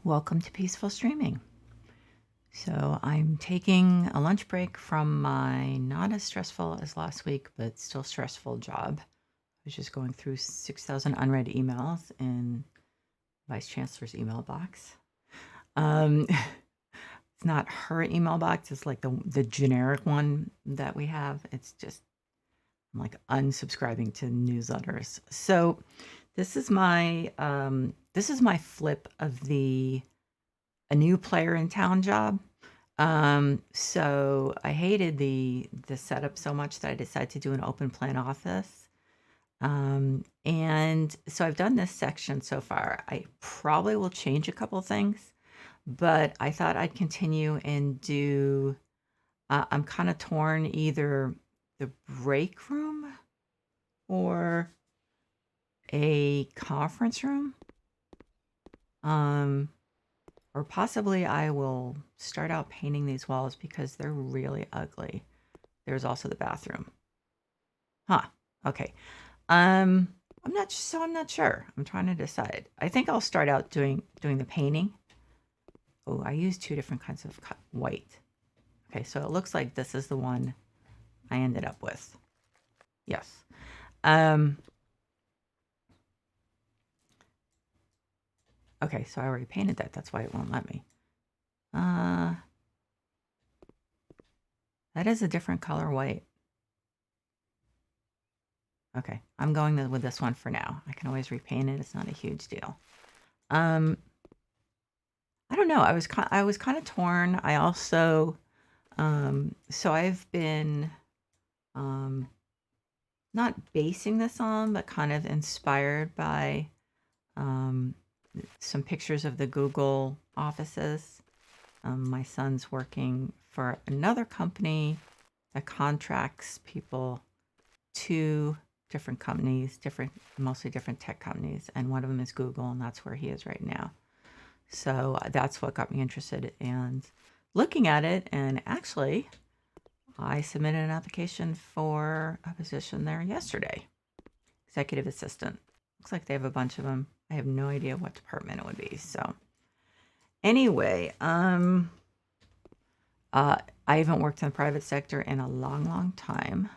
Welcome to Peaceful Streaming. So, I'm taking a lunch break from my not as stressful as last week, but still stressful job. I was just going through 6,000 unread emails in Vice Chancellor's email box. It's not her email box, it's like the generic one that we have. It's just I'm like unsubscribing to newsletters. So, this is my flip of a new player in town job. So I hated the setup so much that I decided to do an open plan office. And so I've done this section so far. I probably will change a couple things, but I thought I'd continue and do. I'm kind of torn either the break room or a conference room. Um, Or possibly I will start out painting these walls because they're really ugly. There's also the bathroom. Huh. Okay. I'm not sure. I'm trying to decide. I think I'll start out doing the painting. Oh, I used two different kinds of white. Okay, so it looks like this is the one I ended up with. Yes. Um okay, so I already painted that. That's why it won't let me. Uh that is a different color white. Okay, I'm going with this one for now. I can always repaint it. It's not a huge deal. Um, I don't know. I was kind of torn. I also so I've been um not basing this on, but kind of inspired by um some pictures of the Google offices. My son's working for another company that contracts people to different companies, mostly different tech companies, and one of them is Google, and that's where he is right now. So that's what got me interested in looking at it. And actually, I submitted an application for a position there yesterday, executive assistant. Looks like they have a bunch of them. I have no idea what department it would be. So anyway, I haven't worked in the private sector in a long, long time.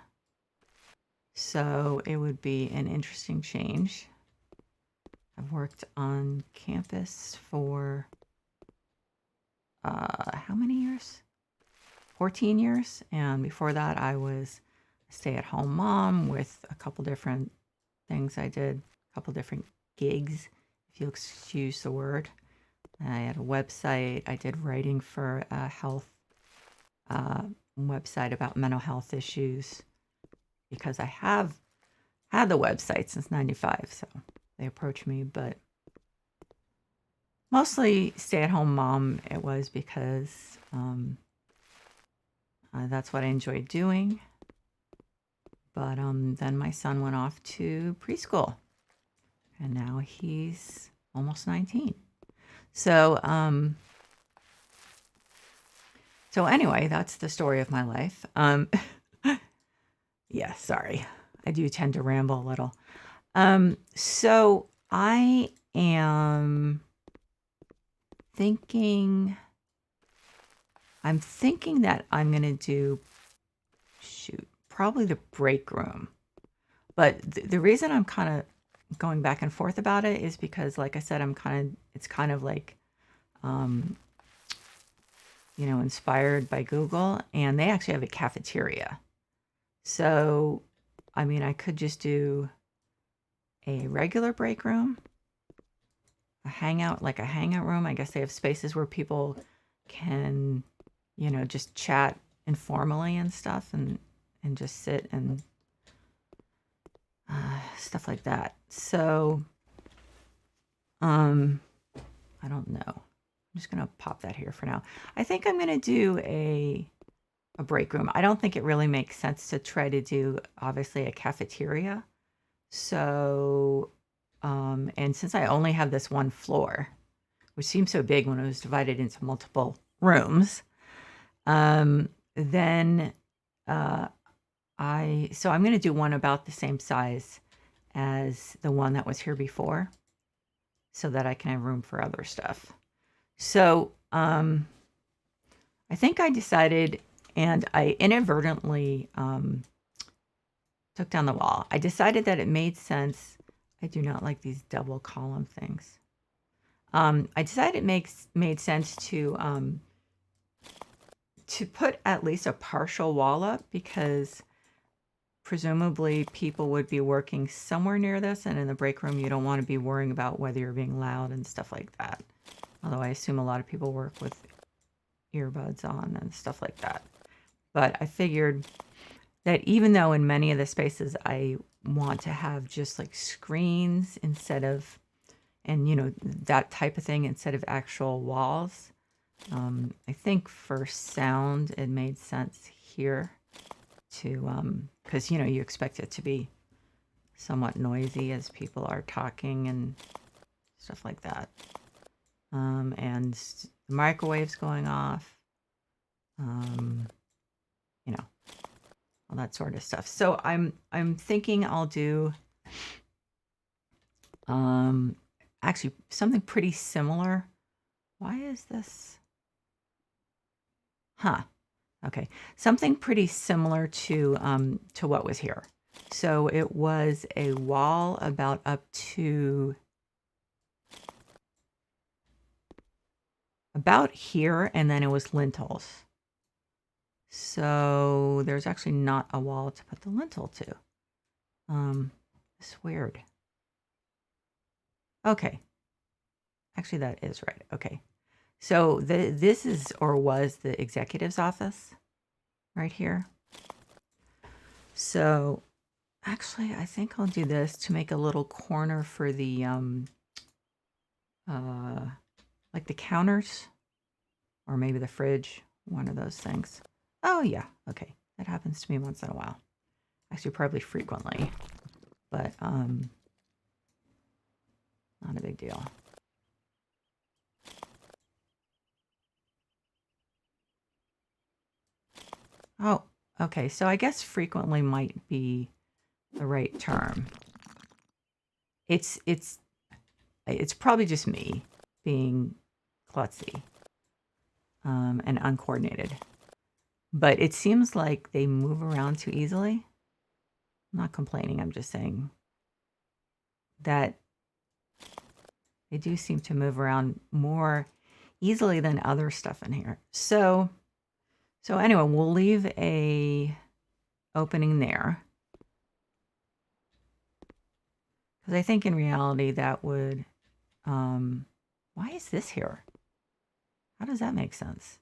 So it would be an interesting change. I've worked on campus for how many years? 14 years. And before that, I was a stay at home mom with a couple different things I did, a couple different gigs, if you'll excuse the word. I had a website. I did writing for a health website about mental health issues because I have had the website since 95. So they approached me, but mostly stay-at-home mom it was because that's what I enjoyed doing. But then my son went off to preschool, and now he's almost 19. So so anyway, that's the story of my life. Yeah, sorry, I do tend to ramble a little. So I am thinking. I'm thinking that I'm going to do, probably the break room. But the reason I'm kind of going back and forth about it is because, like I said, it's kind of like, um, inspired by Google, and they actually have a cafeteria. So, I mean, I could just do a regular break room, like a hangout room. I guess they have spaces where people can, just chat informally and stuff and just sit and stuff like that. So, I don't know. I'm just gonna pop that here for now. I think I'm gonna do a break room. I don't think it really makes sense to try to do obviously a cafeteria. So, and since I only have this one floor, which seems so big when it was divided into multiple rooms, then I'm going to do one about the same size as the one that was here before so that I can have room for other stuff. So I think I decided, and I inadvertently took down the wall. I decided that it made sense. I do not like these double column things. I decided it made sense to put at least a partial wall up, because presumably people would be working somewhere near this, and in the break room you don't want to be worrying about whether you're being loud and stuff like that. Although I assume a lot of people work with earbuds on and stuff like that. But I figured that even though in many of the spaces I want to have just like screens instead of, and you know, that type of thing instead of actual walls, I think for sound it made sense here to, because you know, you expect it to be somewhat noisy as people are talking and stuff like that. And the microwave's going off, you know, all that sort of stuff. So I'm thinking I'll do actually something pretty similar. Why is this? Huh. Okay. Something pretty similar to what was here. So it was a wall about up to about here, and then it was lintels. So there's actually not a wall to put the lintel to. It's weird. Okay. Actually, that is right. Okay. So this is, or was, the executive's office right here. So actually, I think I'll do this to make a little corner for the, like the counters, or maybe the fridge, one of those things. Oh yeah, okay. That happens to me once in a while. Actually, probably frequently, but not a big deal. Oh, okay. So I guess frequently might be the right term. It's probably just me being klutzy and uncoordinated. But it seems like they move around too easily. I'm not complaining. I'm just saying that they do seem to move around more easily than other stuff in here. So anyway, we'll leave a opening there, because I think in reality that would, why is this here? How does that make sense?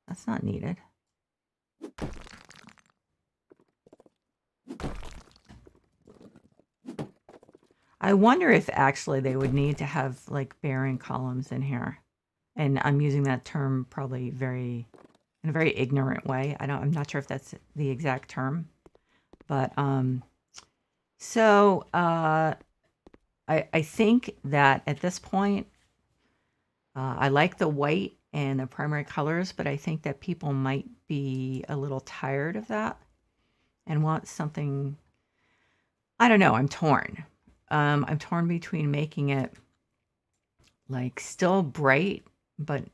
That's not needed. I wonder if actually they would need to have like bearing columns in here. And I'm using that term probably in a very ignorant way. I'm not sure if that's the exact term, but so I think that at this point, I like the white and the primary colors, but I think that people might be a little tired of that and want something. I don't know. I'm torn. I'm torn between making it like still bright, but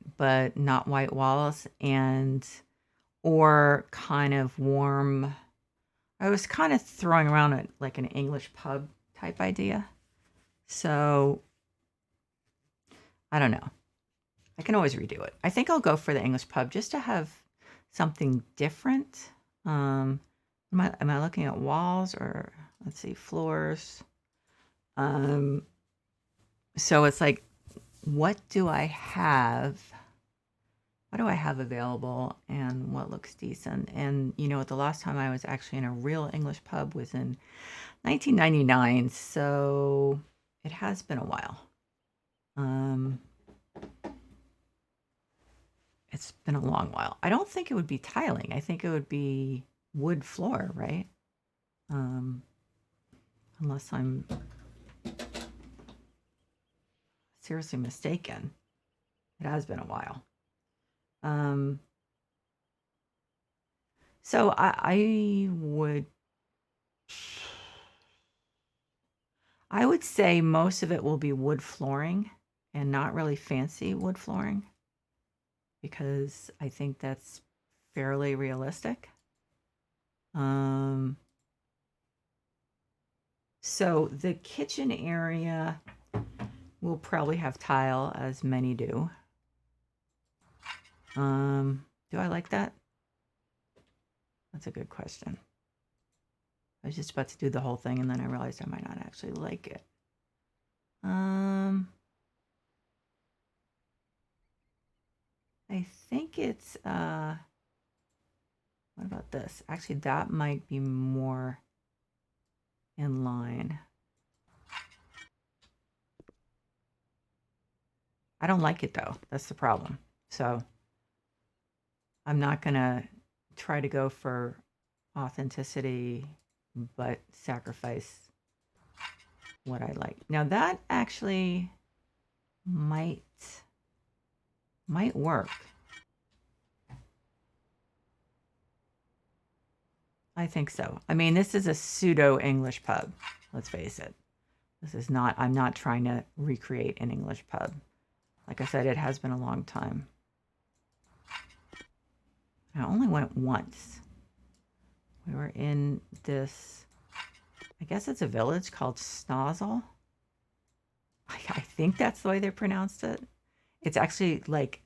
not white walls, and or kind of warm. I was kind of throwing around like an English pub type idea. So I don't know. I can always redo it. I think I'll go for the English pub just to have something different. Am I looking at walls, or let's see, floors? So it's like, what do I have? What do I have available, and what looks decent? And you know, the last time I was actually in a real English pub was in 1999, so it has been a while. It's been a long while. I don't think it would be tiling. I think it would be wood floor, right? Unless I'm seriously mistaken. It has been a while. So I would say most of it will be wood flooring and not really fancy wood flooring because I think that's fairly realistic. So the kitchen area will probably have tile, as many do. Do I like that? That's a good question. I was just about to do the whole thing and then I realized I might not actually like it. I think it's, what about this? Actually, that might be more in line. I don't like it though. That's the problem. So I'm not gonna try to go for authenticity, but sacrifice what I like. Now that actually might work. I think so. I mean, this is a pseudo English pub. Let's face it. This is not, I'm not trying to recreate an English pub. Like I said, it has been a long time. I only went once. We were in this, I guess it's a village called Snozzle. I think that's the way they pronounced it. It's actually like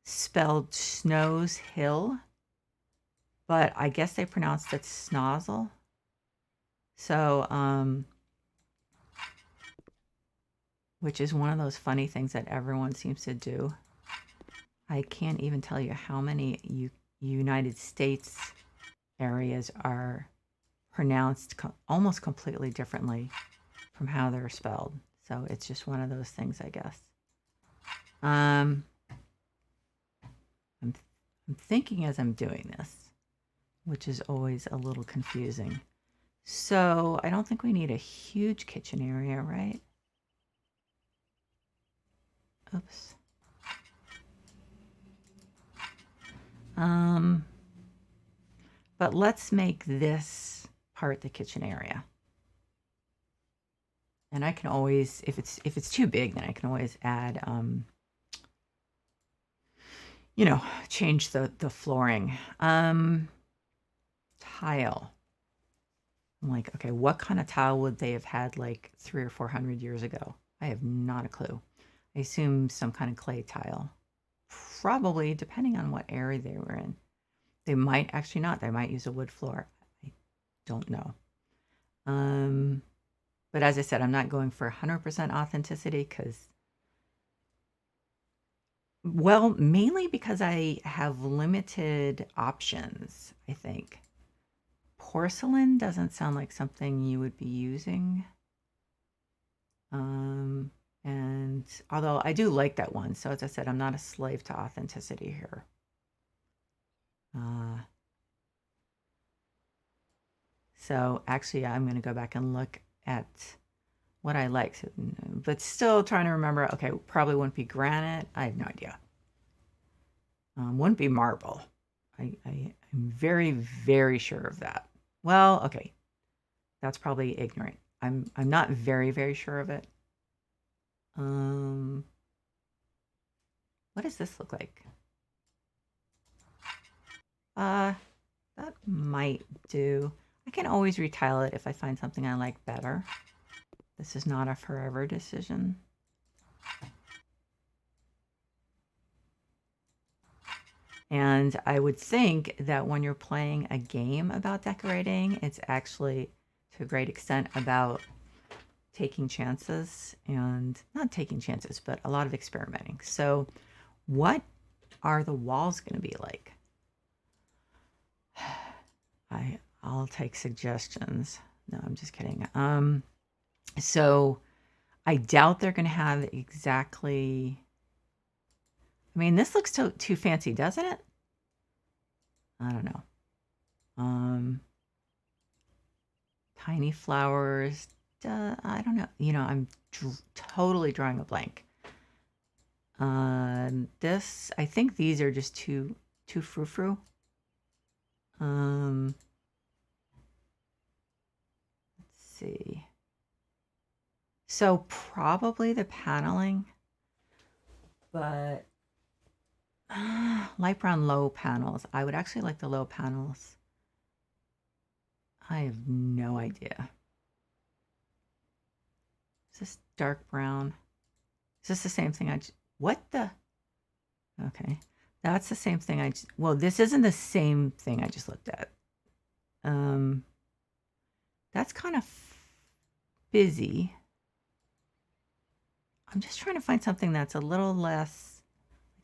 spelled Snow's Hill, but I guess they pronounced it Snozzle. So, which is one of those funny things that everyone seems to do. I can't even tell you how many United States areas are pronounced almost completely differently from how they're spelled. So it's just one of those things, I guess. I'm thinking as I'm doing this, which is always a little confusing. So I don't think we need a huge kitchen area, right? Oops. But let's make this part the kitchen area. And I can always, if it's too big, then I can always add, you know, change the flooring. Tile. I'm like, okay, what kind of tile would they have had like 300 or 400 years ago? I have not a clue. I assume some kind of clay tile. Probably, depending on what area they were in. They might actually not. They might use a wood floor. I don't know. But as I said, I'm not going for 100% authenticity because, well, mainly because I have limited options, I think. Porcelain doesn't sound like something you would be using. And although I do like that one, so as I said, I'm not a slave to authenticity here. So actually, I'm going to go back and look at what I like, but still trying to remember. Okay, probably wouldn't be granite. I have no idea. Wouldn't be marble. I'm very, very sure of that. Well, okay, that's probably ignorant. I'm not very, very sure of it. What does this look like? That might do. I can always retile it if I find something I like better. This is not a forever decision. And I would think that when you're playing a game about decorating, it's actually to a great extent about taking chances, and not taking chances, but a lot of experimenting. So what are the walls going to be like? I'll take suggestions. No, I'm just kidding. So I doubt they're going to have exactly, I mean, this looks too fancy, doesn't it? I don't know. Tiny flowers. I don't know. You know, I'm totally drawing a blank. This, I think these are just too frou-frou. Let's see. So probably the paneling. But light brown low panels. I would actually like the low panels. I have no idea. Is this dark brown? Is this the same thing what the? Okay. That's the same thing well, this isn't the same thing I just looked at. That's kind of busy. I'm just trying to find something that's a little less,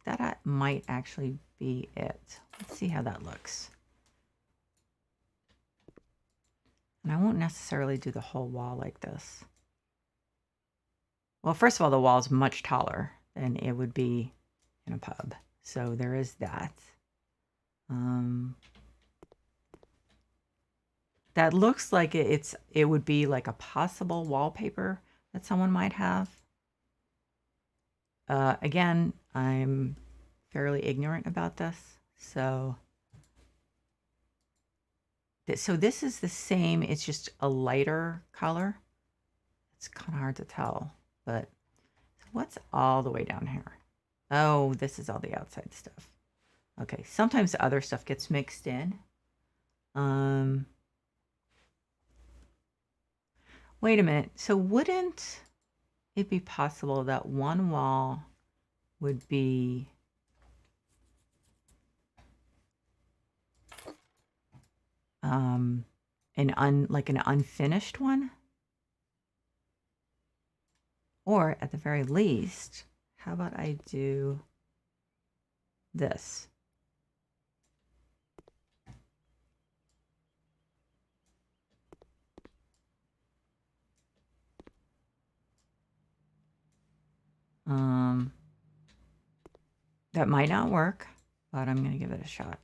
that might actually be it. Let's see how that looks. And I won't necessarily do the whole wall like this. Well, first of all, the wall is much taller than it would be in a pub. So there is that. That looks like it would be like a possible wallpaper that someone might have. Again, I'm fairly ignorant about this. So this is the same. It's just a lighter color. It's kind of hard to tell, but what's all the way down here? Oh, this is all the outside stuff. Okay, sometimes the other stuff gets mixed in. Wait a minute. So wouldn't it be possible that one wall would be like an unfinished one? Or at the very least, how about I do this? That might not work, but I'm going to give it a shot.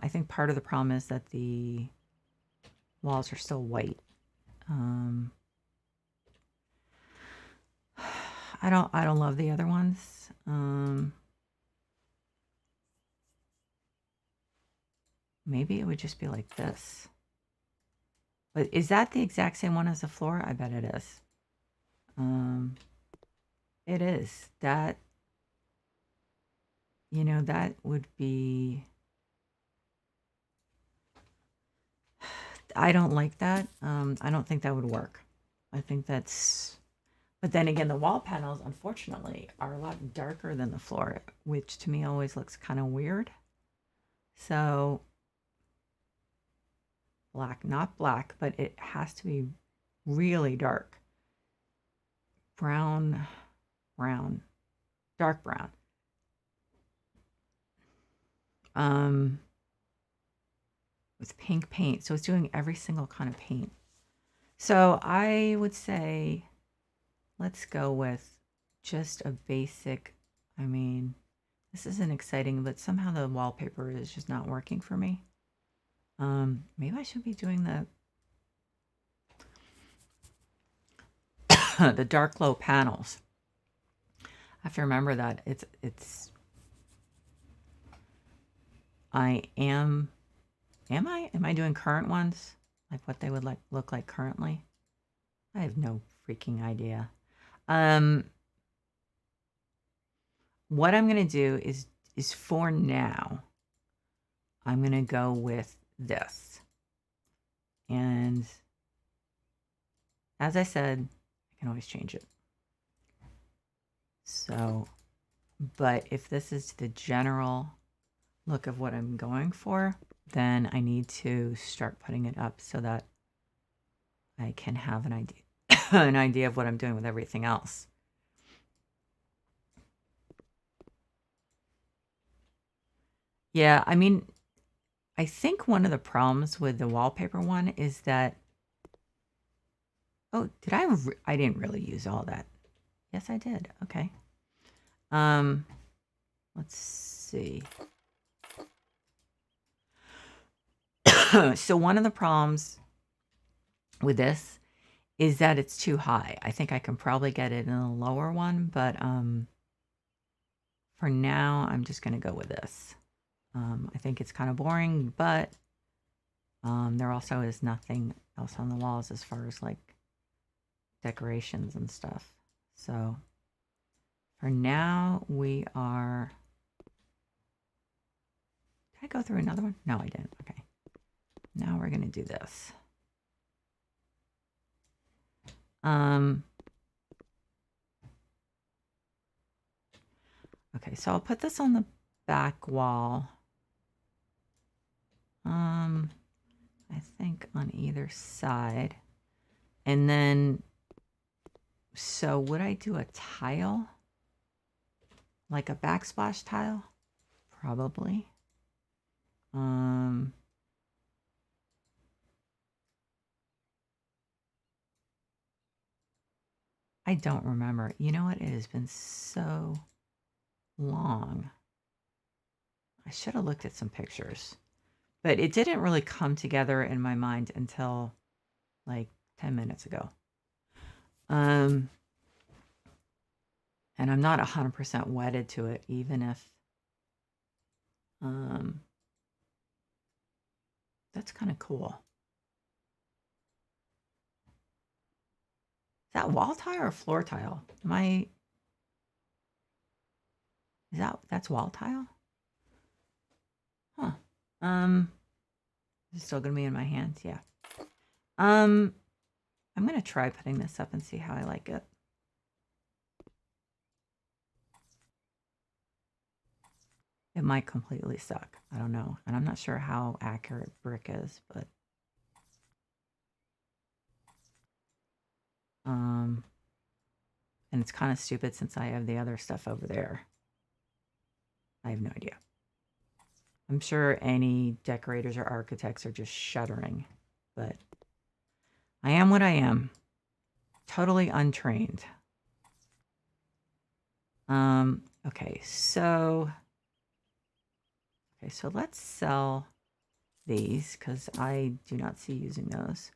I think part of the problem is that the walls are still white. I don't love the other ones. Maybe it would just be like this. But is that the exact same one as the floor? I bet it is. It is. That, that would be... I don't like that. I don't think that would work. I think that's... But then again, the wall panels, unfortunately, are a lot darker than the floor, which to me always looks kind of weird. So, black, not black, but it has to be really dark. Brown, dark brown. With pink paint. So it's doing every single kind of paint. So I would say, let's go with just a basic, this isn't exciting, but somehow the wallpaper is just not working for me. Maybe I should be doing the dark glow panels. I have to remember that am I doing current ones? Like what they would look like currently? I have no freaking idea. What I'm going to do is for now, I'm going to go with this. And as I said, I can always change it. So, but if this is the general look of what I'm going for, then I need to start putting it up so that I can have an idea an idea of what I'm doing with everything else. Yeah, I think one of the problems with the wallpaper one is that... Oh, did I didn't really use all that. Yes, I did. Okay. Let's see. So one of the problems with this is that it's too high. I think I can probably get it in a lower one, but for now, I'm just going to go with this. I think it's kind of boring, but there also is nothing else on the walls as far as like decorations and stuff. So For now, we are... Did I go through another one? No, I didn't. Okay. Now we're going to do this. Okay, so I'll put this on the back wall. I think on either side. And then, so would I do a tile? Like a backsplash tile? Probably. I don't remember. You know what? It has been so long. I should have looked at some pictures. But it didn't really come together in my mind until like 10 minutes ago. And I'm not 100% wedded to it, even if that's kind of cool. Is that wall tile or floor tile? That's wall tile? Huh. Is it still gonna be in my hands? Yeah. I'm gonna try putting this up and see how I like it. It might completely suck. I don't know. And I'm not sure how accurate brick is, but and it's kind of stupid since I have the other stuff over there. I have no idea. I'm sure any decorators or architects are just shuddering, but I am what I am. Totally untrained. Okay, so let's sell these because I do not see using those.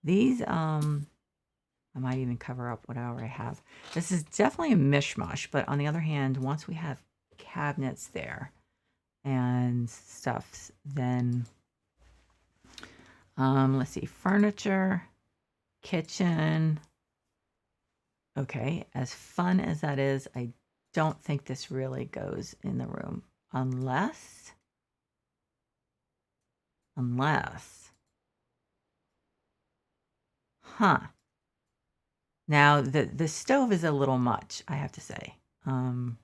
These, I might even cover up whatever I have. This is definitely a mishmash, but on the other hand, once we have cabinets there and stuff, then let's see, furniture, kitchen. Okay, as fun as that is, I don't think this really goes in the room unless, huh. Now the stove is a little much, I have to say. Can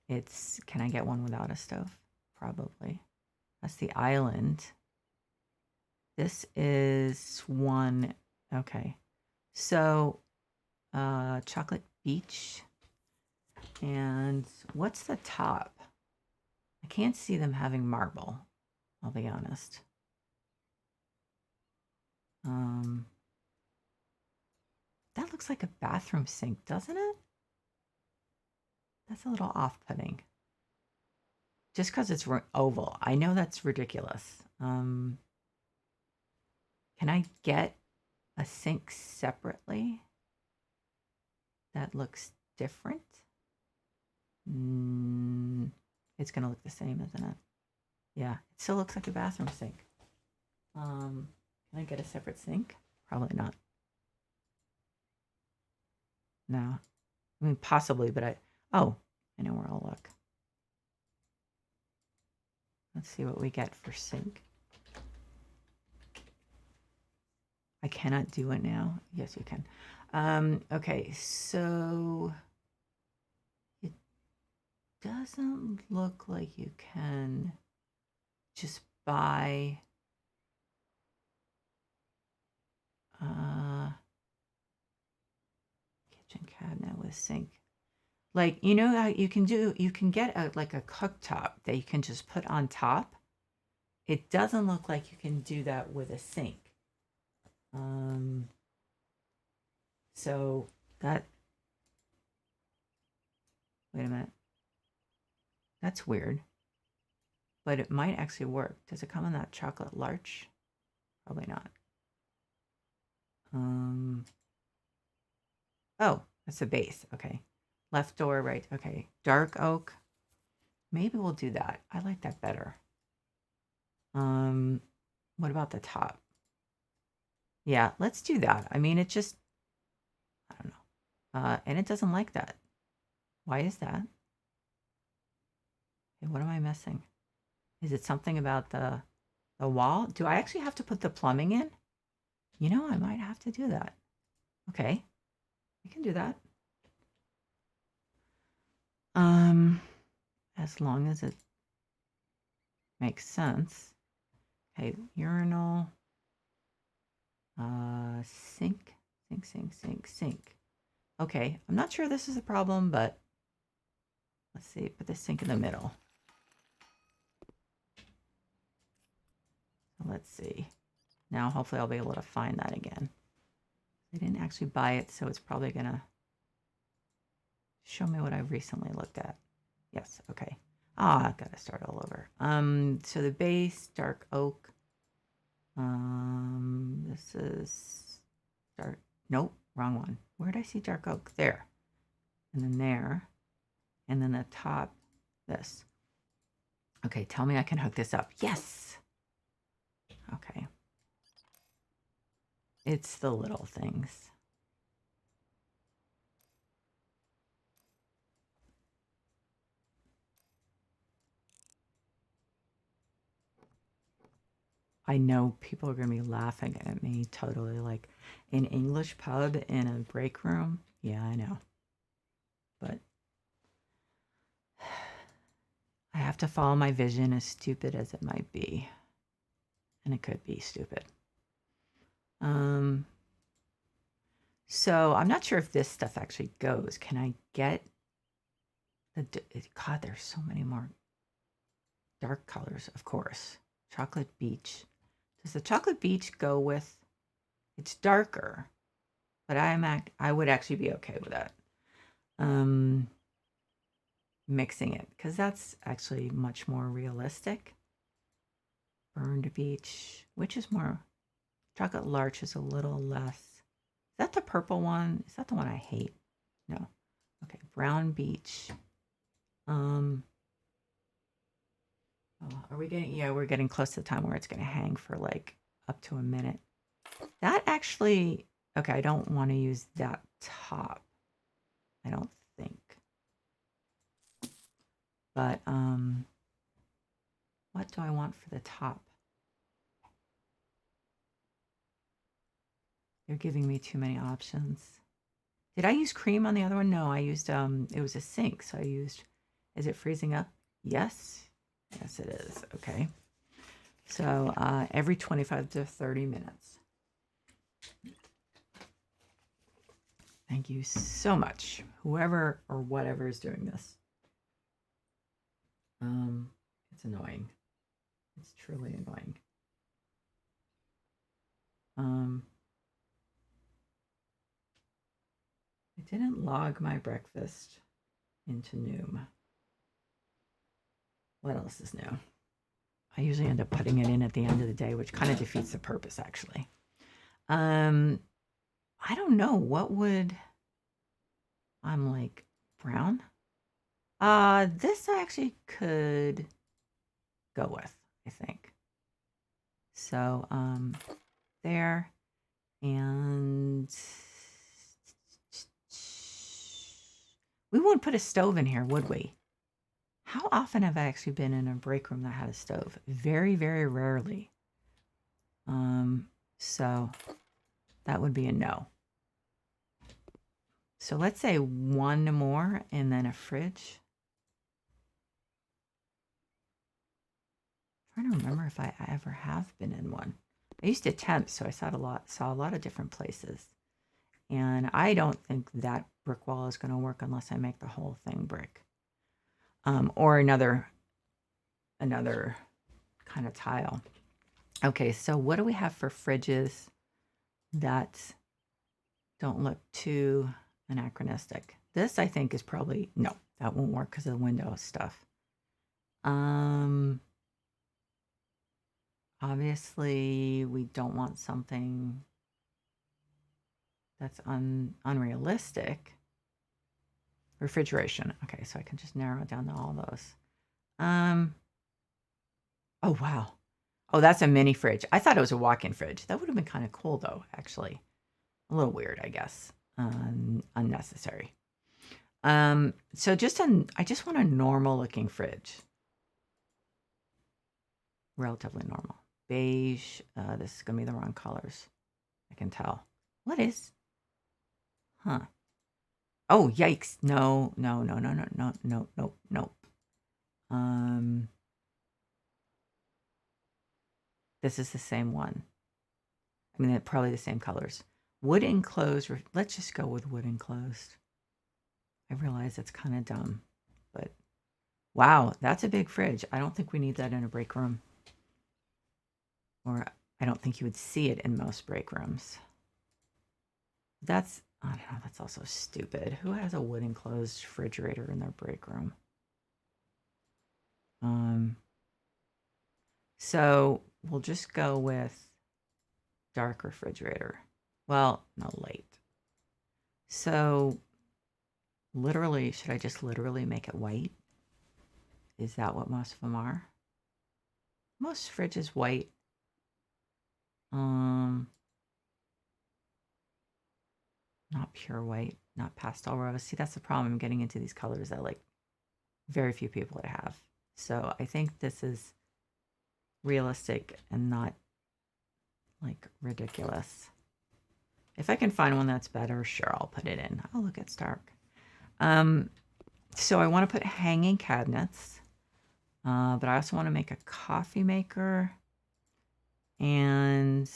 I get one without a stove? Probably. That's the island. This is one. Okay. So, chocolate beach. And what's the top? I can't see them having marble, I'll be honest. That looks like a bathroom sink, doesn't it? That's a little off-putting. Just because it's oval. I know that's ridiculous. Can I get a sink separately that looks different? It's going to look the same, isn't it? Yeah, it still looks like a bathroom sink. Can I get a separate sink? Probably not. No. I mean, possibly, but I know where I'll look. Let's see what we get for sink. I cannot do it now. Yes, you can. Okay, so it doesn't look like you can just buy kitchen cabinet with sink. Like, you know how you can get like a cooktop that you can just put on top. It doesn't look like you can do that with a sink. So that, wait a minute. That's weird. But it might actually work. Does it come in that chocolate larch? Probably not. Oh, that's the base. Okay. Left door, right. Okay. Dark oak. Maybe we'll do that. I like that better. What about the top? Yeah, let's do that. I mean, it just, I don't know. And it doesn't like that. Why is that? Okay, what am I missing? Is it something about the wall? Do I actually have to put the plumbing in? You know, I might have to do that. Okay, I can do that. As long as it makes sense. Okay, urinal, sink, sink. Okay, I'm not sure this is a problem, but let's see, put the sink in the middle. So let's see. Now, hopefully I'll be able to find that again. I didn't actually buy it, so it's probably gonna show me what I've recently looked at. Yes, okay. I've got to start all over. So the base, dark oak. This is dark, nope, wrong one. Where did I see dark oak? There. And then there. And then the top, this. Okay, tell me I can hook this up. Yes! Okay. It's the little things. I know people are going to be laughing at me totally, like an English pub in a break room. Yeah, I know. But I have to follow my vision, as stupid as it might be. And it could be stupid. So I'm not sure if this stuff actually goes. Can I get the, God, there's so many more dark colors, of course. Chocolate Beach. Does the Chocolate Beach go with, it's darker, but I would actually be okay with that. Mixing it, because that's actually much more realistic. Burned Beach, which is more, Chocolate Larch is a little less. Is that the purple one? Is that the one I hate? No. Okay, Brown Beach. Oh, are we getting, yeah, we're getting close to the time where it's going to hang for like up to a minute. That actually, okay, I don't want to use that top. I don't think. But what do I want for the top? They're giving me too many options. Did I use cream on the other one? No, I used, it was a sink, so I used, is it freezing up? Yes. Yes, it is. Okay. So every 25 to 30 minutes. Thank you so much, whoever or whatever is doing this. It's annoying. It's truly annoying. I didn't log my breakfast into Noom. What else is new? I usually end up putting it in at the end of the day, which kind of defeats the purpose, actually. I don't know. What would... I'm like, brown? This I actually could go with, I think. So, there. And... we wouldn't put a stove in here, would we? How often have I actually been in a break room that had a stove? Very, very rarely. So that would be a no. So let's say one more and then a fridge. I'm trying to remember if I ever have been in one. I used to temp, so I saw a lot of different places. And I don't think that brick wall is going to work unless I make the whole thing brick. Or another kind of tile. Okay, so what do we have for fridges that don't look too anachronistic? This, I think, is probably, no, that won't work because of the window stuff. Obviously, we don't want something that's unrealistic. Refrigeration. Okay, so I can just narrow it down to all those. Oh, wow. Oh, that's a mini fridge. I thought it was a walk-in fridge. That would have been kind of cool, though, actually. A little weird, I guess. Unnecessary. So I just want a normal looking fridge. Relatively normal. Beige. This is gonna be the wrong colors. I can tell. What is? Huh. Oh, yikes. No, no, no, no, no, no, no, no, no. This is the same one. I mean, they're probably the same colors. Wood enclosed. Let's just go with wood enclosed. I realize it's kind of dumb, but wow, that's a big fridge. I don't think we need that in a break room. Or I don't think you would see it in most break rooms. That's, I don't know, that's also stupid. Who has a wood enclosed refrigerator in their break room? So we'll just go with dark refrigerator. Well, no, light. So literally, should I just literally make it white? Is that what most of them are? Most fridges white. Not pure white, not pastel rose. See, that's the problem. I'm getting into these colors that like very few people would have. So I think this is realistic and not like ridiculous. If I can find one that's better, sure, I'll put it in. Oh, look, it's dark. So I want to put hanging cabinets, but I also want to make a coffee maker and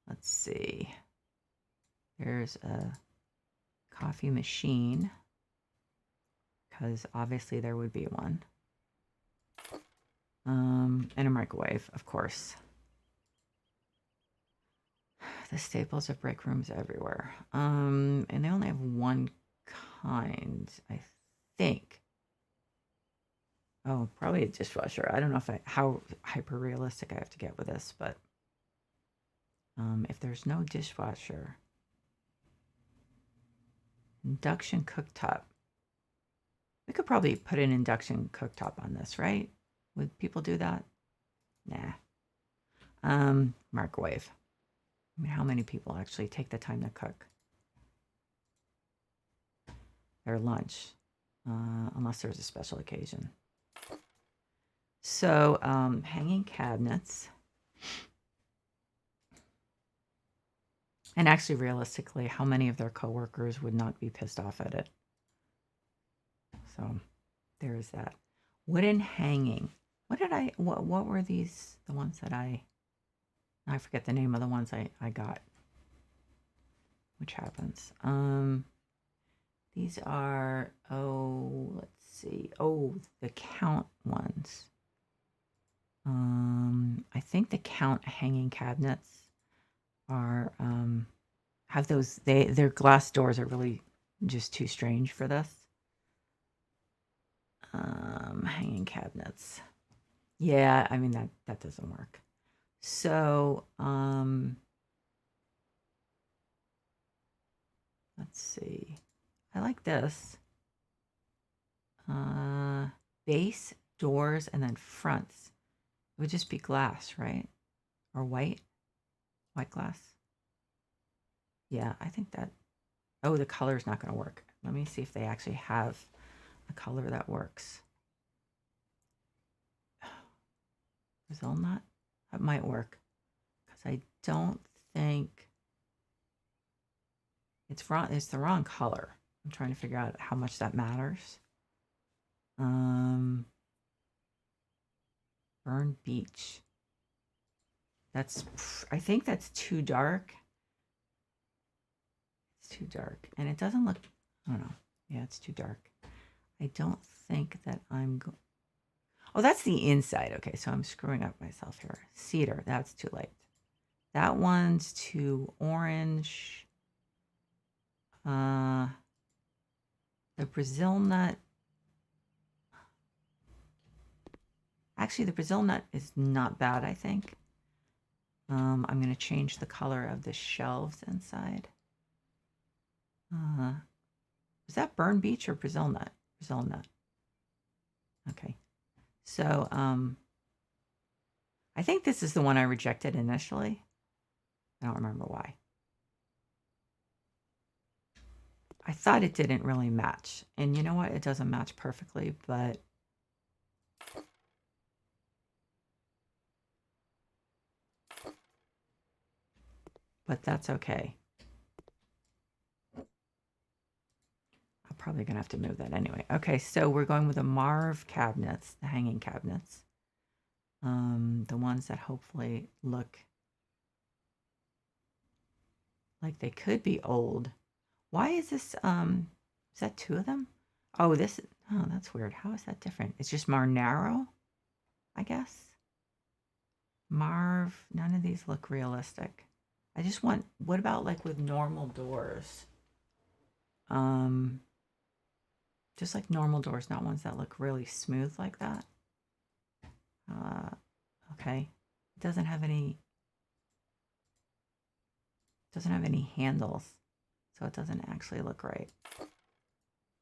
let's see. There's a coffee machine because obviously there would be one. And a microwave, of course. The staples of break rooms everywhere. And they only have one kind, I think. Oh, probably a dishwasher. I don't know how hyper realistic I have to get with this, but if there's no dishwasher, induction cooktop. We could probably put an induction cooktop on this, right? Would people do that? Nah. Microwave. I mean, how many people actually take the time to cook their lunch? Unless there's a special occasion. So, hanging cabinets. And actually, realistically, how many of their coworkers would not be pissed off at it? So, there is that. Wooden hanging. What were these, the ones that I forget the name of the ones I got. Which happens. These are, let's see. Oh, the count ones. I think the count hanging cabinets are, have those, their glass doors are really just too strange for this. Hanging cabinets. Yeah, I mean, that doesn't work. So, let's see. I like this. Base, doors, and then fronts. It would just be glass, right? Or white glass. Yeah, I think that. Oh, the color is not going to work. Let me see if they actually have a color that works. Brazil nut? That might work. Because I don't think it's wrong. It's the wrong color. I'm trying to figure out how much that matters. Burn beach. I think that's too dark. It's too dark. And it doesn't look, I don't know. Yeah, it's too dark. I don't think that oh, that's the inside. Okay, so I'm screwing up myself here. Cedar, that's too light. That one's too orange. The Brazil nut. Actually, the Brazil nut is not bad, I think. I'm going to change the color of the shelves inside. Is that burn beach or Brazil nut? Brazil nut. Okay. So, I think this is the one I rejected initially. I don't remember why. I thought it didn't really match. And you know what? It doesn't match perfectly, but that's okay. I'm probably gonna have to move that anyway. Okay, so we're going with the Marv cabinets, the hanging cabinets. The ones that hopefully look like they could be old. Why is this, is that 2 of them? Oh, oh, that's weird. How is that different? It's just more narrow, I guess. Marv, none of these look realistic. I just want, what about like with normal doors? Just like normal doors, not ones that look really smooth like that. Okay. It doesn't have any handles, so it doesn't actually look right.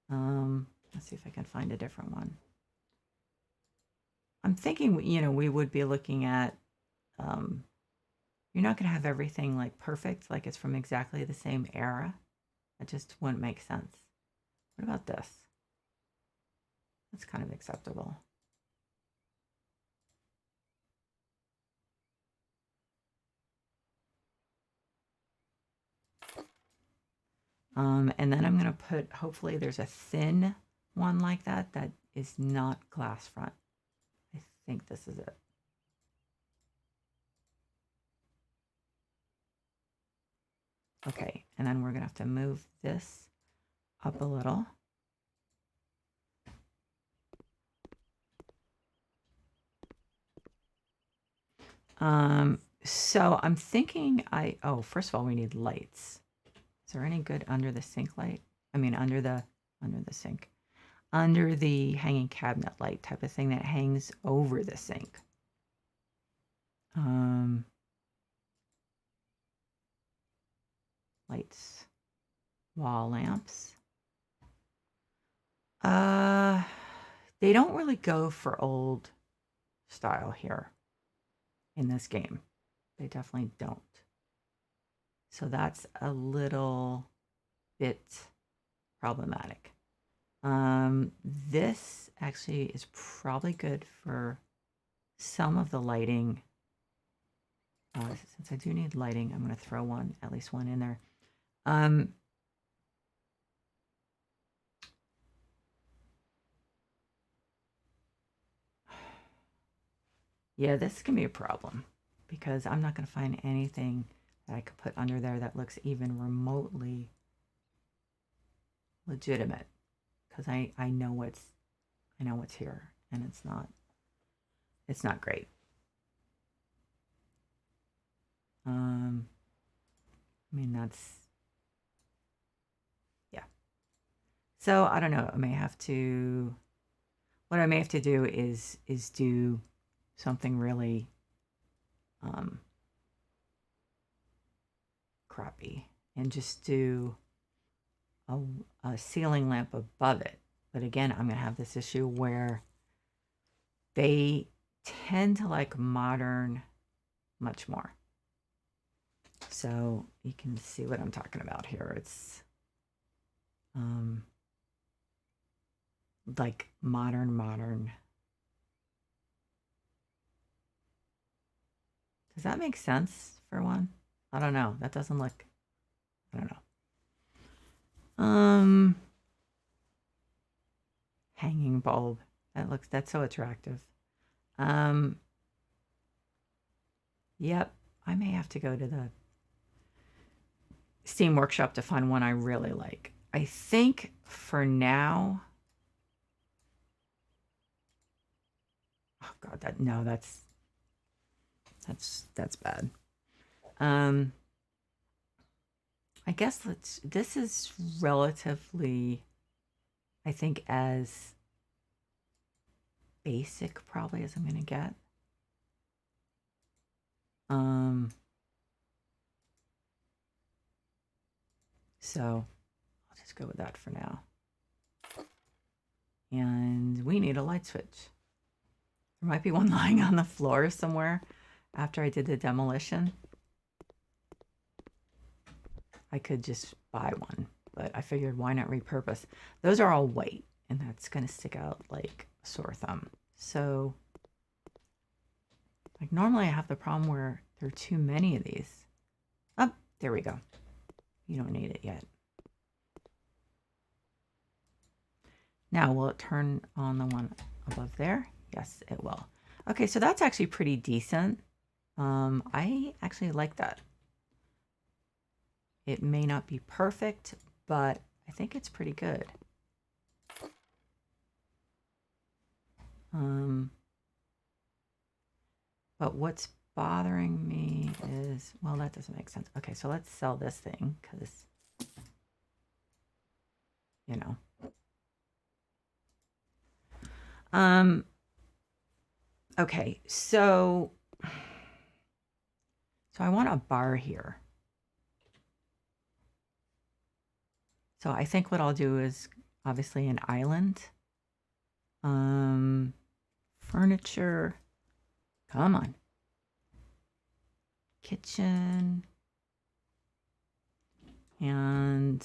Let's see if I can find a different one. I'm thinking, you know, we would be looking at, you're not going to have everything like perfect, like it's from exactly the same era. That just wouldn't make sense. What about this? That's kind of acceptable. And then I'm going to put, hopefully there's a thin one like that that is not glass front. I think this is it. Okay, and then we're going to have to move this up a little. So I'm thinking first of all, we need lights. Is there any good under the sink light? I mean, under the sink, under the hanging cabinet light type of thing that hangs over the sink. Lights, wall lamps. They don't really go for old style here in this game. They definitely don't. So that's a little bit problematic. This actually is probably good for some of the lighting. Since I do need lighting, I'm going to throw at least one in there. Yeah, this can be a problem because I'm not going to find anything that I could put under there that looks even remotely legitimate, because I know what's here, and it's not great. I mean, yeah. So I don't know. What I may have to do is do something really crappy and just do a ceiling lamp above it. But again, I'm going to have this issue where they tend to like modern much more. So you can see what I'm talking about here. It's like modern. Does that make sense for one? I don't know. That doesn't look, I don't know. Hanging bulb. That's so attractive. Yep. I may have to go to the Steam Workshop to find one I really like. I think for now, oh God, that's bad. I guess this is relatively, I think, as basic probably as I'm going to get. So I'll just go with that for now. And we need a light switch. There might be one lying on the floor somewhere after I did the demolition. I could just buy one. but I figured why not repurpose. Those are all white, and that's going to stick out like a sore thumb. So, like normally I have the problem where there are too many of these. Oh, there we go. You don't need it yet. Now, will it turn on the one above there? Yes, it will. Okay, so that's actually pretty decent. I actually like that. It may not be perfect, but I think it's pretty good. But what's bothering me is, well, that doesn't make sense. Okay, so let's sell this thing because, you know. Okay, so I want a bar here. So I think what I'll do is obviously an island. Furniture. Come on. Kitchen. And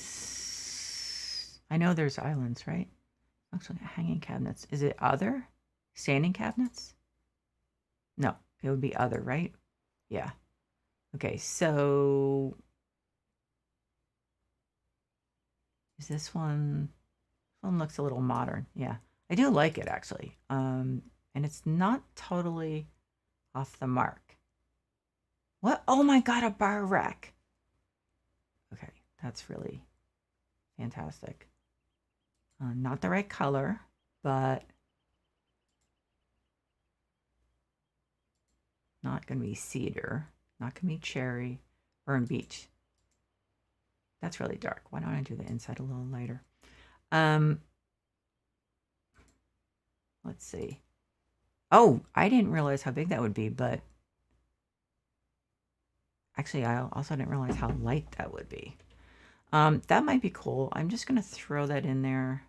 I know there's islands, right? Actually, hanging cabinets. Is it other? Standing cabinets? No, it would be other, right? Yeah. Okay, so is this one? This one looks a little modern. Yeah, I do like it actually. And it's not totally off the mark. What? Oh my God, a bar rack. Okay, that's really fantastic. Not the right color, but not going to be cedar, not going to be cherry, burn beach. That's really dark. Why don't I do the inside a little lighter? Let's see. Oh, I didn't realize how big that would be, but actually I also didn't realize how light that would be. That might be cool. I'm just going to throw that in there.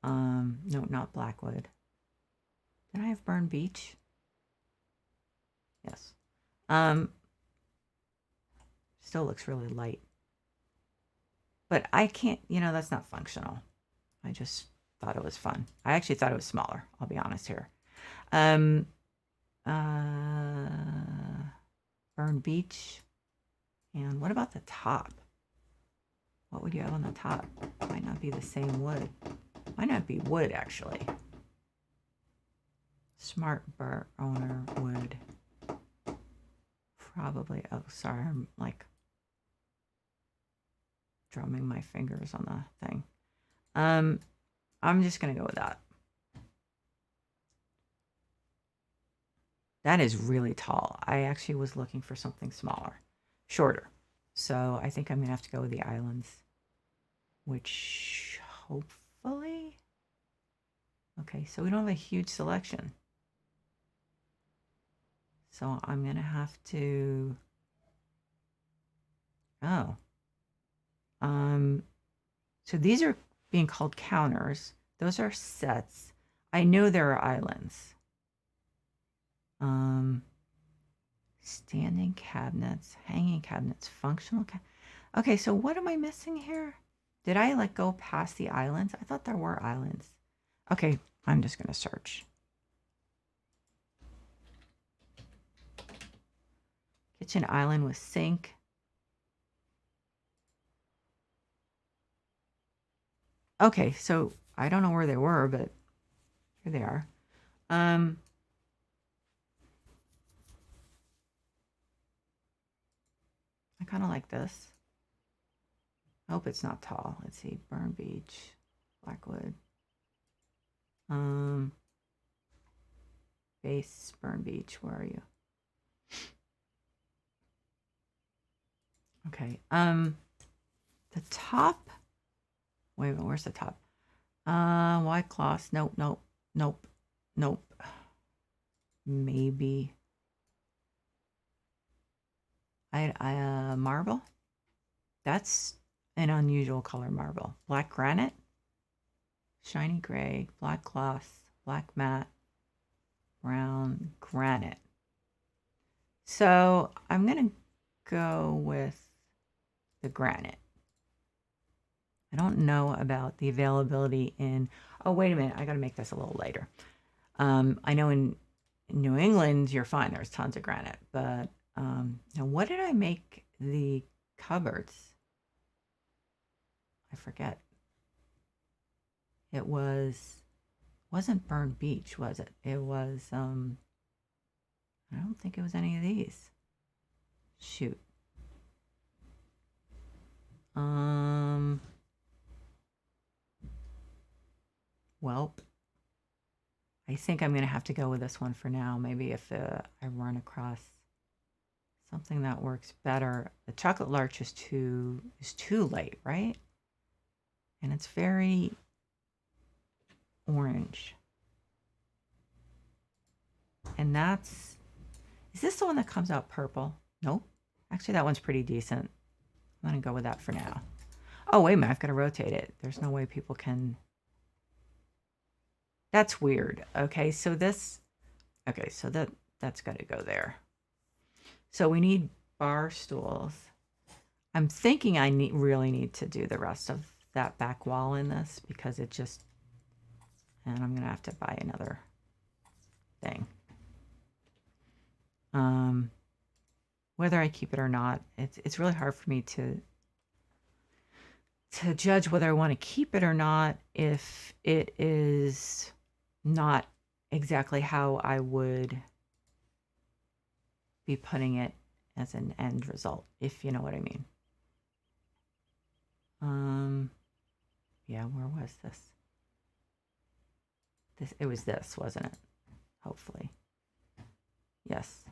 No, not Blackwood. Did I have Burn Beach? Yes. Still looks really light. But I can't, that's not functional. I just thought it was fun. I actually thought it was smaller, I'll be honest here. Burn Beach. And what about the top? What would you have on the top? Might not be the same wood. Might not be wood, actually. Smart bar owner wood. Probably. Oh, sorry. I'm like drumming my fingers on the thing. I'm just going to go with that. That is really tall. I actually was looking for something smaller, shorter. So I think I'm going to have to go with the islands, which hopefully... Okay, so we don't have a huge selection. So I'm going to have to... Oh. So these are being called counters. Those are sets. I know there are islands. Standing cabinets, hanging cabinets, functional. Okay, so what am I missing here? Did I like go past the islands? I thought there were islands. Okay, I'm just going to search. Kitchen island with sink. Okay, so I don't know where they were, but here they are. I kind of like this. I hope it's not tall. Let's see. Burn Beach, Blackwood. Base, Burn Beach. Where are you? Okay. The top. Wait a minute. Where's the top? White cloth. Nope. Nope. Nope. Nope. Maybe. Marble. That's an unusual color marble. Black granite, shiny gray, black cloth, black matte, brown granite. So I'm going to go with the granite. I don't know about the availability in, oh, wait a minute, I got to make this a little lighter. I know in New England, you're fine. There's tons of granite. But now what did I make the cupboards? I forget. It wasn't Burned Beach, was it? It was, I don't think it was any of these. Shoot. Well, I think I'm going to have to go with this one for now. Maybe if I run across something that works better. The chocolate larch is too light, right? And it's very orange. And is this the one that comes out purple? Nope. Actually, that one's pretty decent. I'm going to go with that for now. Oh, wait a minute. I've got to rotate it. There's no way people can. That's weird. Okay, so that's got to go there. So we need bar stools. I'm thinking I really need to do the rest of that back wall in this because it just, and I'm going to have to buy another thing. Whether I keep it or not, it's really hard for me to judge whether I want to keep it or not if it is not exactly how I would be putting it as an end result, if you know what I mean. Yeah, where was this? It was this, wasn't it? Hopefully. Yes.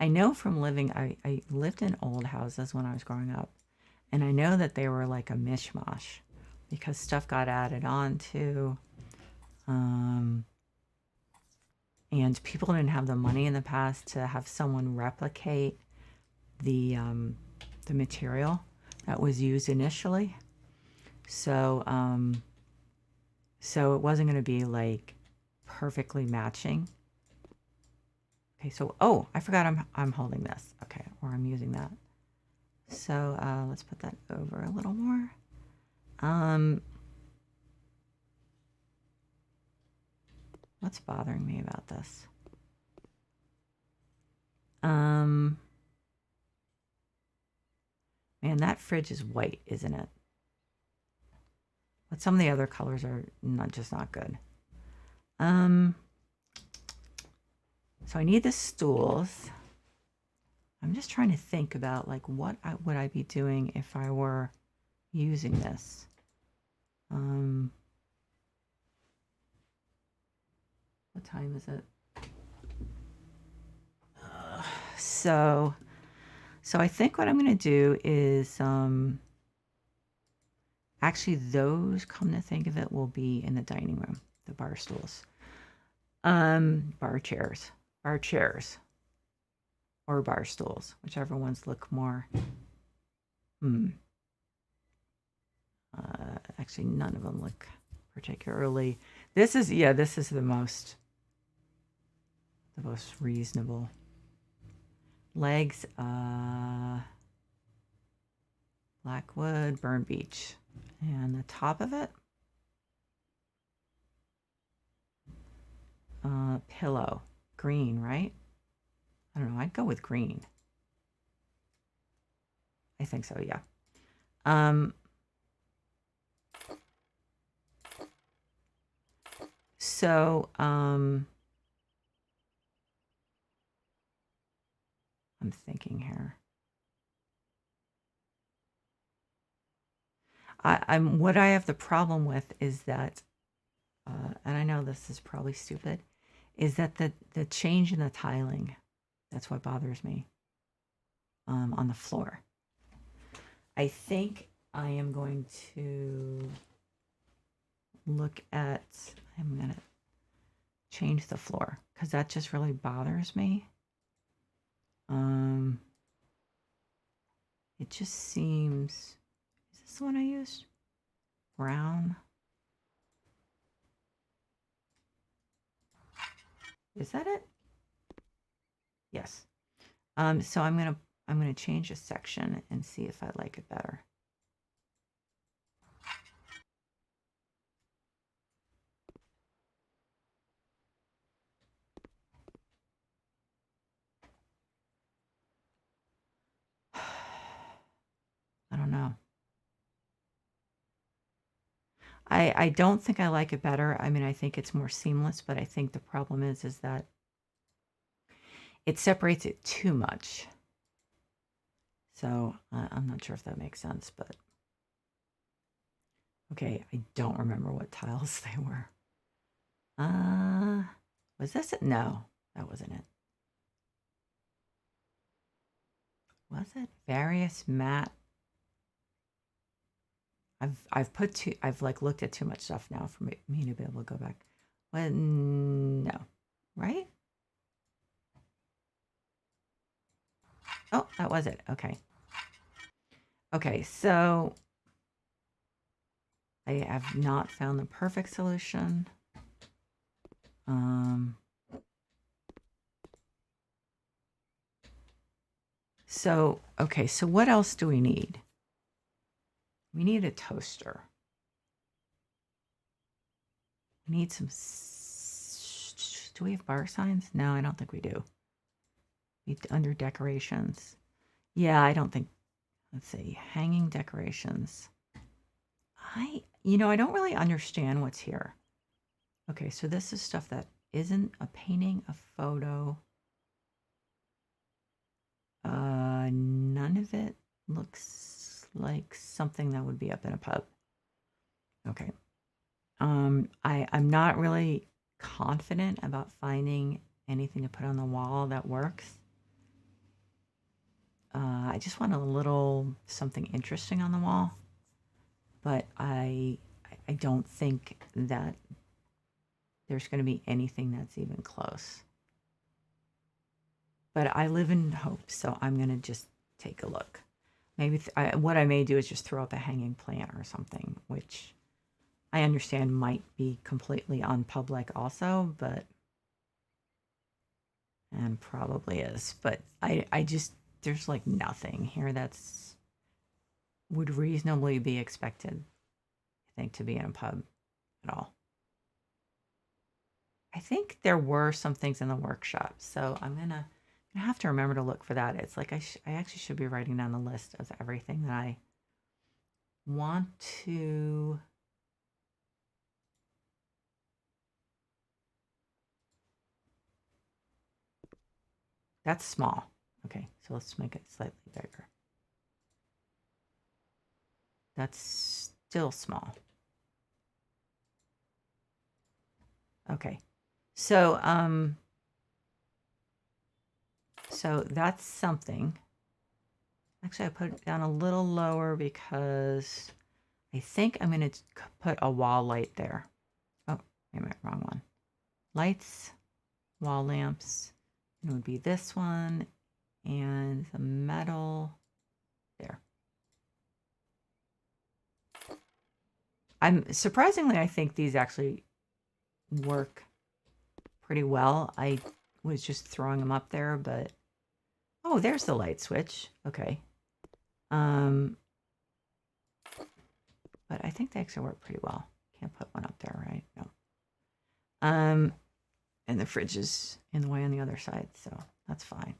I know from living, I lived in old houses when I was growing up, and I know that they were like a mishmash because stuff got added on to, and people didn't have the money in the past to have someone replicate the material that was used initially. So so it wasn't going to be like perfectly matching. Okay, so I forgot I'm holding this. Okay, or I'm using that. So let's put that over a little more. What's bothering me about this? Man, that fridge is white, isn't it? But some of the other colors are just not good. So I need the stools. I'm just trying to think about like what would I be doing if I were using this. What time is it? So I think what I'm going to do is actually those, come to think of it, will be in the dining room, the bar stools. Bar chairs or bar stools, whichever ones look more. Actually, none of them look particularly. This is the most reasonable. Legs, Blackwood, Burn Beach, and the top of it, pillow, green, right? I don't know. I'd go with green. I think so. Yeah. So I'm thinking here. What I have the problem with is that, and I know this is probably stupid, is that the change in the tiling, that's what bothers me, on the floor. I think I am going to look at, I'm going to change the floor because that just really bothers me. It just seems, is this the one I used? Brown. Is that it? Yes. So I'm gonna change a section and see if I like it better. I don't know. I don't think I like it better. I mean, I think it's more seamless, but I think the problem is that it separates it too much. So I'm not sure if that makes sense, but okay, I don't remember what tiles they were. Was this it? No, that wasn't it. Was it? Various matte. I've like looked at too much stuff now for me to be able to go back. Well, no, right? Oh, that was it. Okay. Okay, so I have not found the perfect solution. So, okay, so what else do we need? We need a toaster. We need some, do we have bar signs? No, I don't think we do. Under decorations. Yeah, I don't think, let's see, hanging decorations. I don't really understand what's here. Okay, so this is stuff that isn't a painting, a photo. None of it looks like something that would be up in a pub. Okay. I'm not really confident about finding anything to put on the wall that works. I just want a little something interesting on the wall, but I don't think that there's going to be anything that's even close. But I live in hope, so I'm going to just take a look. Maybe what I may do is just throw up a hanging plant or something, which I understand might be completely unpublic also, but and probably is. But I just there's like nothing here that's would reasonably be expected, I think, to be in a pub at all. I think there were some things in the workshop, so I'm gonna have to remember to look for that. It's like I actually should be writing down the list of everything that I want to. That's small. Okay, so let's make it slightly bigger. That's still small. Okay, so so that's something. Actually, I put it down a little lower because I think I'm going to put a wall light there. Oh, wait a minute, wrong one. Lights, wall lamps. It would be this one and the metal there. I think these actually work pretty well. I was just throwing them up there, but oh, there's the light switch. Okay. But I think they actually work pretty well. Can't put one up there, right? No. And the fridge is in the way on the other side, so that's fine.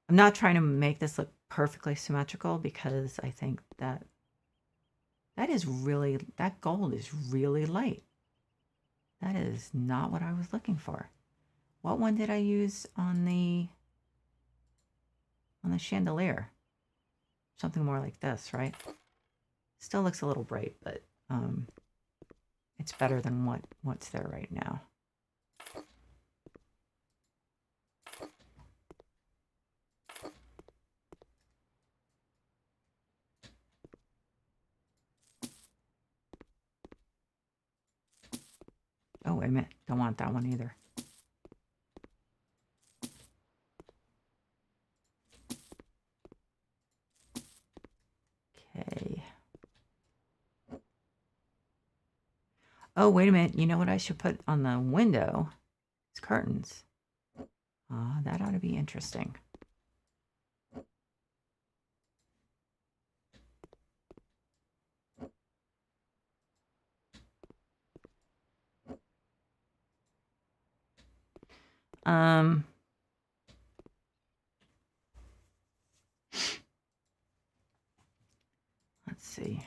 I'm not trying to make this look perfectly symmetrical because I think that that gold is really light. That is not what I was looking for. What one did I use on the chandelier? Something more like this, right? Still looks a little bright, but it's better than what's there right now. Oh, wait a minute. Don't want that one either. Okay. Oh, wait a minute. You know what I should put on the window? It's curtains. That ought to be interesting. Let's see.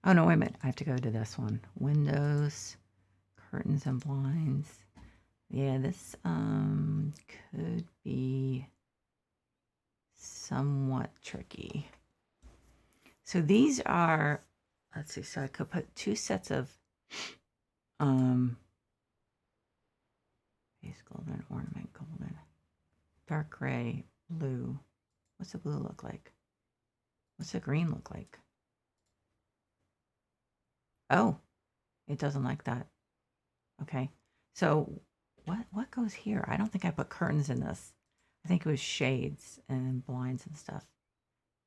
Oh, no, wait a minute. I have to go to this one. Windows, curtains and blinds. Yeah, this could be somewhat tricky. So these are, let's see, so I could put 2 sets of base golden, ornament golden, dark gray, blue. What's the blue look like? What's the green look like? Oh, it doesn't like that. Okay. So what goes here? I don't think I put curtains in this. I think it was shades and blinds and stuff.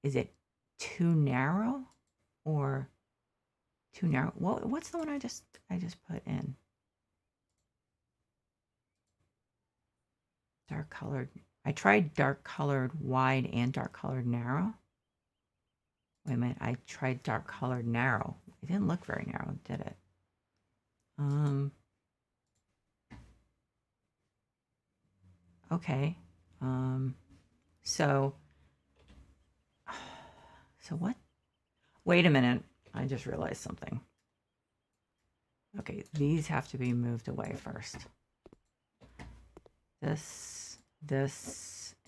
Is it too narrow or too narrow? What's the one I just put in? Dark colored. I tried dark colored wide and dark colored narrow. Wait a minute, I tried dark colored narrow. It didn't look very narrow, did it? Okay. So what? Wait a minute. I just realized something. Okay, these have to be moved away first. This,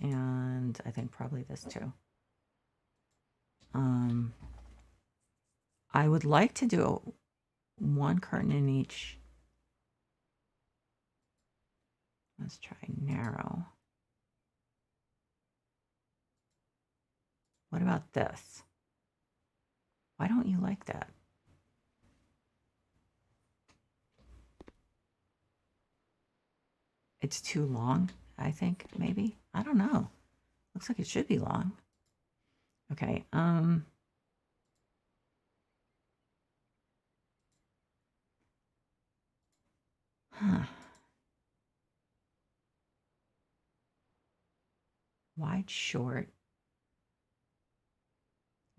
and I think probably this too. I would like to do one curtain in each. Let's try narrow. What about this? Why don't you like that? It's too long, I think, maybe. I don't know. Looks like it should be long. Okay, Wide, short,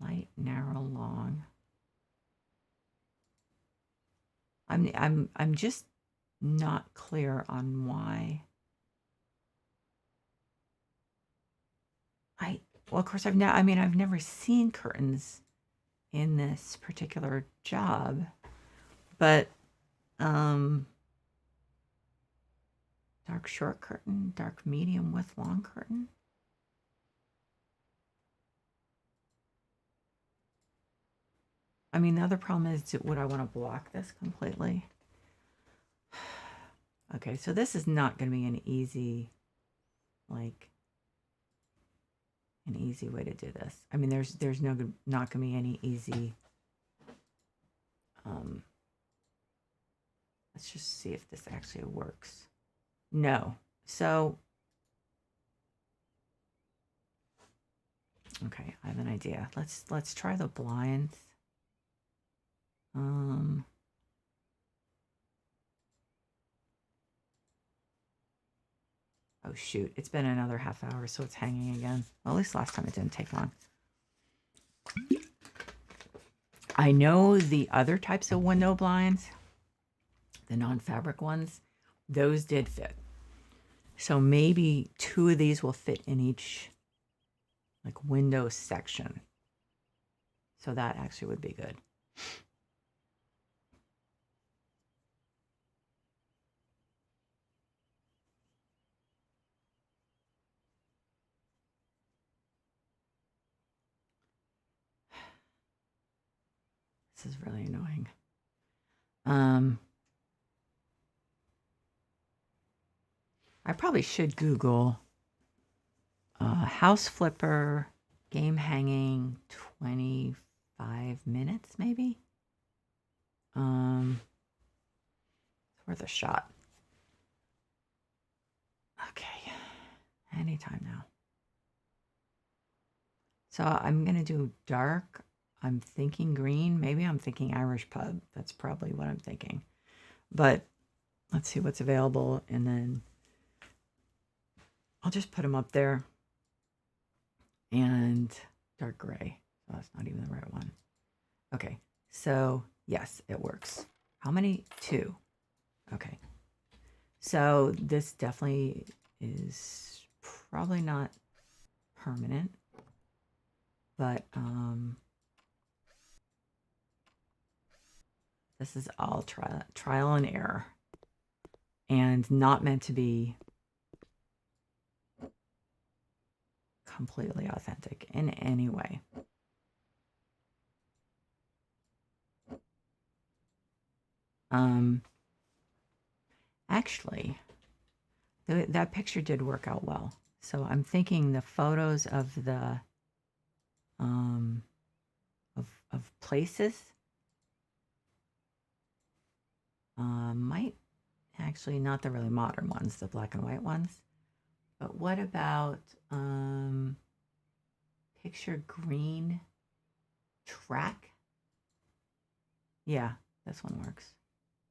light, narrow, long. I'm just not clear on why. Well, of course, I've never seen curtains in this particular job, but dark short curtain, dark medium with long curtain. I mean, the other problem is, would I want to block this completely? Okay, so this is not going to be an easy way to do this. I mean, there's not going to be any easy. Let's just see if this actually works. No. So, okay, I have an idea. Let's try the blinds. Oh shoot, it's been another half hour, so it's hanging again. Well, at least last time it didn't take long. I know the other types of window blinds, the non-fabric ones, those did fit. So maybe 2 of these will fit in each window section. So that actually would be good. This is really annoying. I probably should Google house flipper game hanging 25 minutes, maybe. It's worth a shot. Okay, anytime now. So I'm gonna do dark. I'm thinking green. Maybe I'm thinking Irish pub. That's probably what I'm thinking. But let's see what's available, and then I'll just put them up there. And dark gray. Oh, that's not even the right one. Okay, so yes, it works. How many? 2. Okay. So this definitely is probably not permanent, but this is all trial and error, and not meant to be completely authentic in any way. Actually, that picture did work out well. So I'm thinking the photos of the of places might actually, not the really modern ones, the black and white ones. But what about picture green track? Yeah, this one works.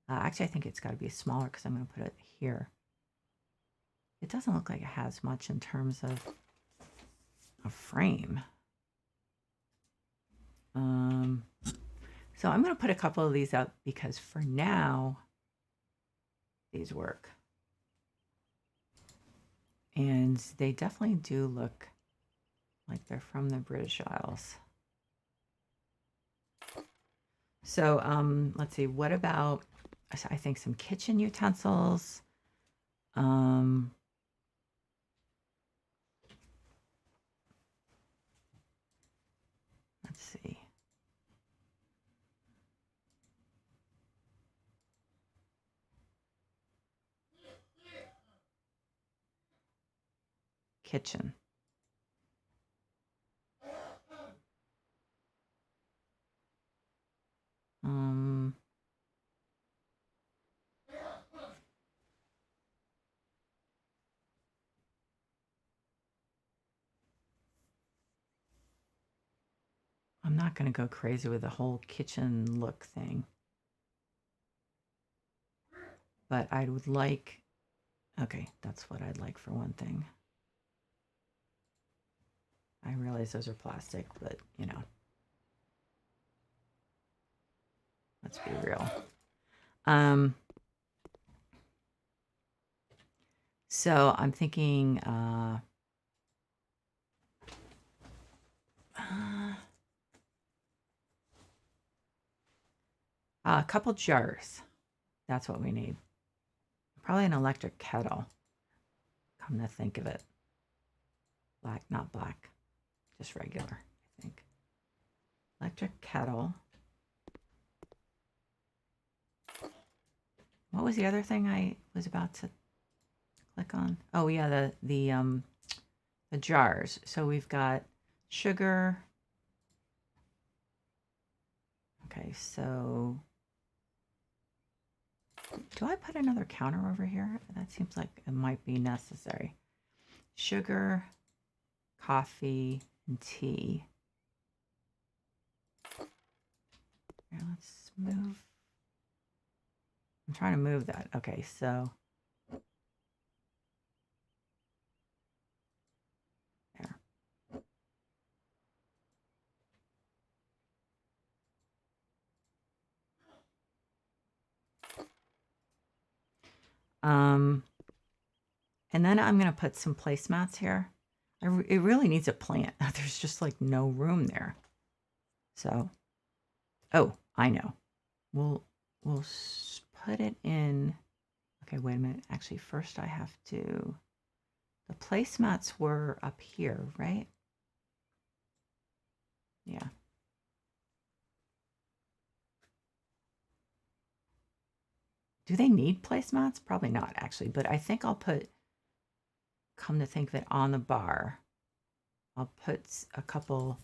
Actually, I think it's got to be smaller because I'm going to put it here. It doesn't look like it has much in terms of a frame. So I'm going to put a couple of these up because for now, these work. And they definitely do look like they're from the British Isles. So let's see, what about, I think, some kitchen utensils. Let's see. Kitchen. I'm not going to go crazy with the whole kitchen look thing. But I would like, okay, that's what I'd like for one thing. I realize those are plastic, but you know, let's be real. So I'm thinking a couple jars. That's what we need. Probably an electric kettle. Come to think of it. Black, not black. Just regular, I think. Electric kettle. What was the other thing I was about to click on? Oh yeah, the jars. So we've got sugar. Okay, so do I put another counter over here? That seems like it might be necessary. Sugar, coffee, and tea. Here, let's move. I'm trying to move that. Okay, so there. And then I'm going to put some placemats here. It really needs a plant. There's just like no room there. So, oh, I know. We'll put it in. Okay, wait a minute. Actually, first I have to. The placemats were up here, right? Yeah. Do they need placemats? Probably not, actually. But I think I'll put, come to think of it, on the bar, I'll put a couple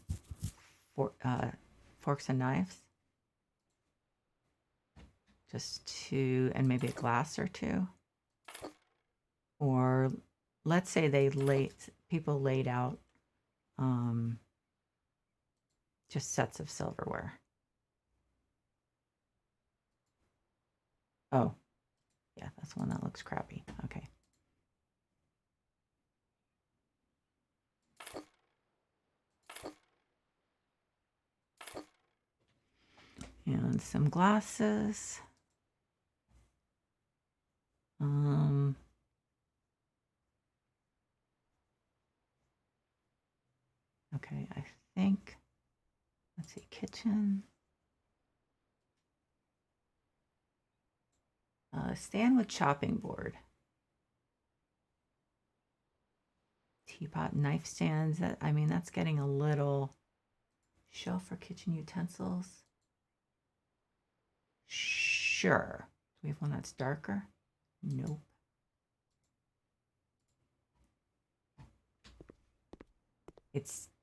forks and knives. Just 2, and maybe a glass or 2. Or let's say people laid out just sets of silverware. Oh, yeah, That's the one that looks crappy. Okay. And some glasses. Okay, I think, let's see, kitchen. Stand with chopping board. Teapot, knife stands. I mean, that's getting a little. Shelf for kitchen utensils. Sure. Do we have one that's darker? Nope.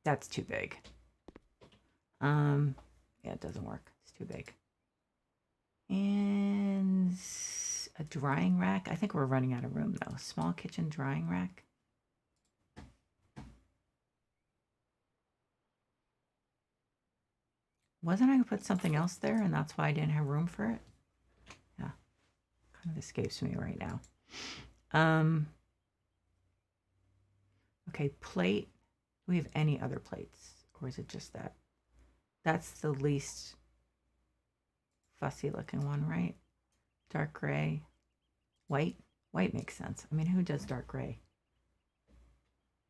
That's too big. Yeah, it doesn't work. It's too big. And a drying rack. I think we're running out of room though. Small kitchen drying rack. Wasn't I going to put something else there and that's why I didn't have room for it? Yeah, kind of escapes me right now. Okay, plate. Do we have any other plates? Or is it just that? That's the least fussy looking one, right? Dark gray. White? White makes sense. I mean, who does dark gray?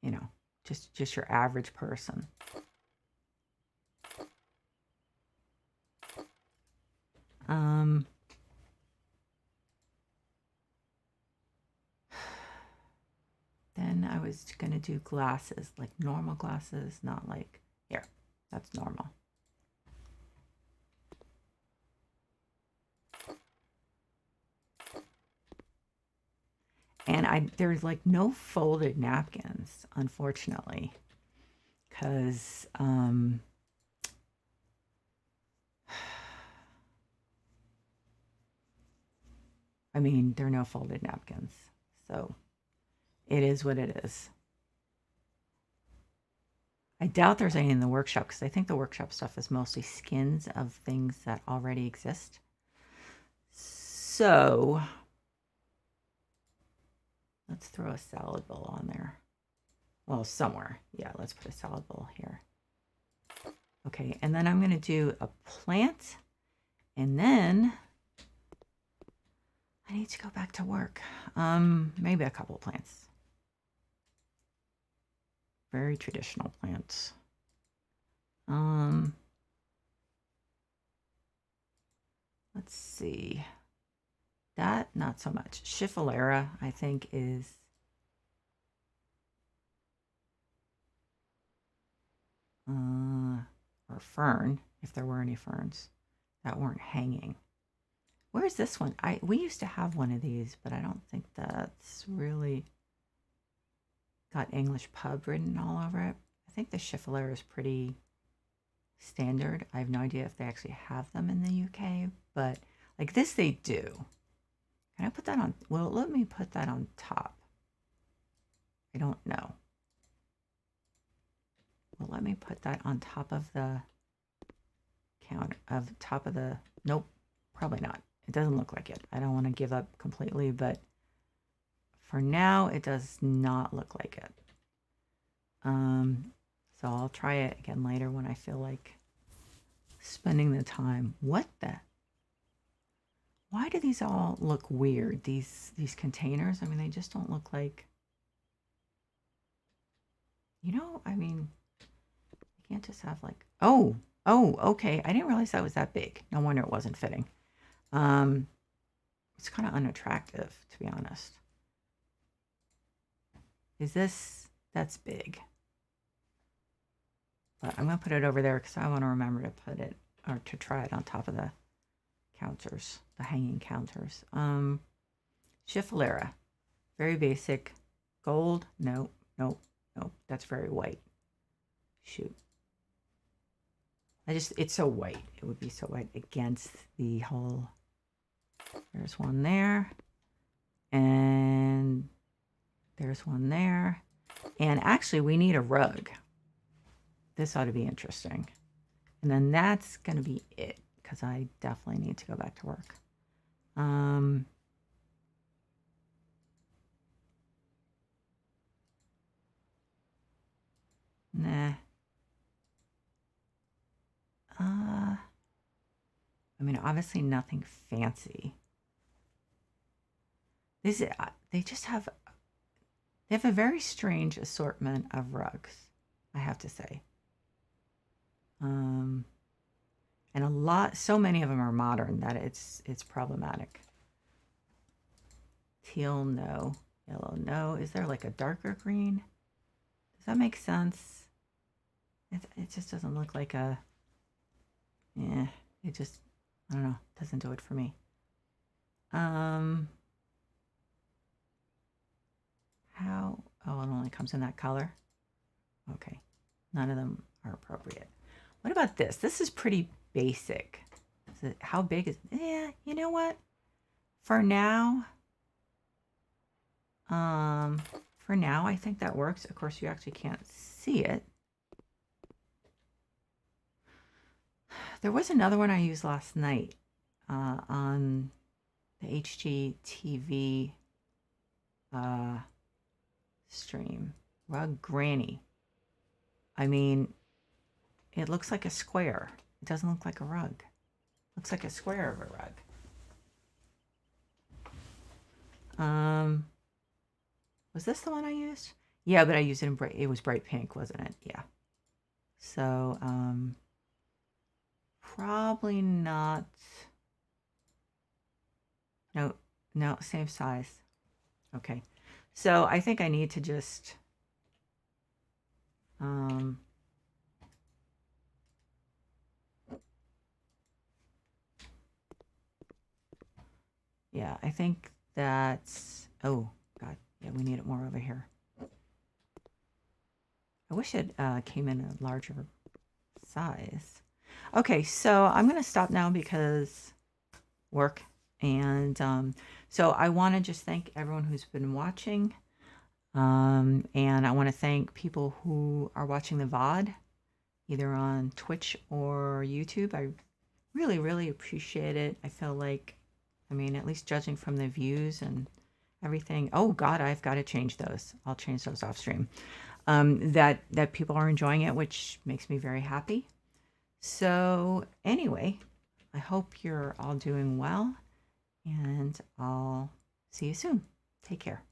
You know, just your average person. Then I was going to do glasses, like normal glasses, not like, here, that's normal. And there's like no folded napkins, unfortunately, because I mean, there are no folded napkins, so it is what it is. I doubt there's any in the workshop because I think the workshop stuff is mostly skins of things that already exist. So let's throw a salad bowl on there. Well, somewhere. Yeah, let's put a salad bowl here. Okay, and then I'm going to do a plant, and then I need to go back to work. Maybe a couple of plants. Very traditional plants. Let's see. That, not so much. Schiffelera, I think, is or fern, if there were any ferns that weren't hanging. Where's this one? We used to have one of these, but I don't think that's really got English pub written all over it. I think the Schiffelera is pretty standard. I have no idea if they actually have them in the UK, but like this they do. Can I put that on? Well, let me put that on top. I don't know. Well, let me put that on top of the nope, probably not. It doesn't look like it. I don't want to give up completely, but for now, it does not look like it. So I'll try it again later when I feel like spending the time. What the? Why do these all look weird? These containers? I mean, they just don't look like, you know, I mean, you can't just have like, oh, okay. I didn't realize that was that big. No wonder it wasn't fitting. It's kind of unattractive, to be honest. That's big. But I'm going to put it over there because I want to remember to put it, or to try it on top of the counters, the hanging counters. Schiffelera, very basic. Gold, nope. That's very white. Shoot. It's so white. It would be so white against the whole. There's one there. And there's one there. And actually, we need a rug. This ought to be interesting. And then that's going to be it, because I definitely need to go back to work. I mean, obviously nothing fancy. These, they just have, they have a very strange assortment of rugs, I have to say. And a lot, so many of them are modern that it's problematic. Teal, no. Yellow, no. Is there like a darker green? Does that make sense? It just doesn't look like a, yeah, it just, I don't know, doesn't do it for me. How, oh, it only comes in that color? Okay, none of them are appropriate. What about this? This is pretty basic. Is it, how big is, yeah, you know what? For now, I think that works. Of course, you actually can't see it. There was another one I used last night on the HGTV stream. Rug Granny. I mean, it looks like a square. It doesn't look like a rug. It looks like a square of a rug. Was this the one I used? Yeah, but I used it in bright, it was bright pink, wasn't it? Yeah. So, probably not. No, no, same size. Okay. So I think I need to just, yeah, I think that's, oh, God. Yeah, we need it more over here. I wish it came in a larger size. Okay, so I'm going to stop now because work. And so I want to just thank everyone who's been watching. And I want to thank people who are watching the VOD, either on Twitch or YouTube. I really, really appreciate it. I feel like, I mean, at least judging from the views and everything. Oh God, I've got to change those. I'll change those off stream. That people are enjoying it, which makes me very happy. So anyway, I hope you're all doing well, and I'll see you soon. Take care.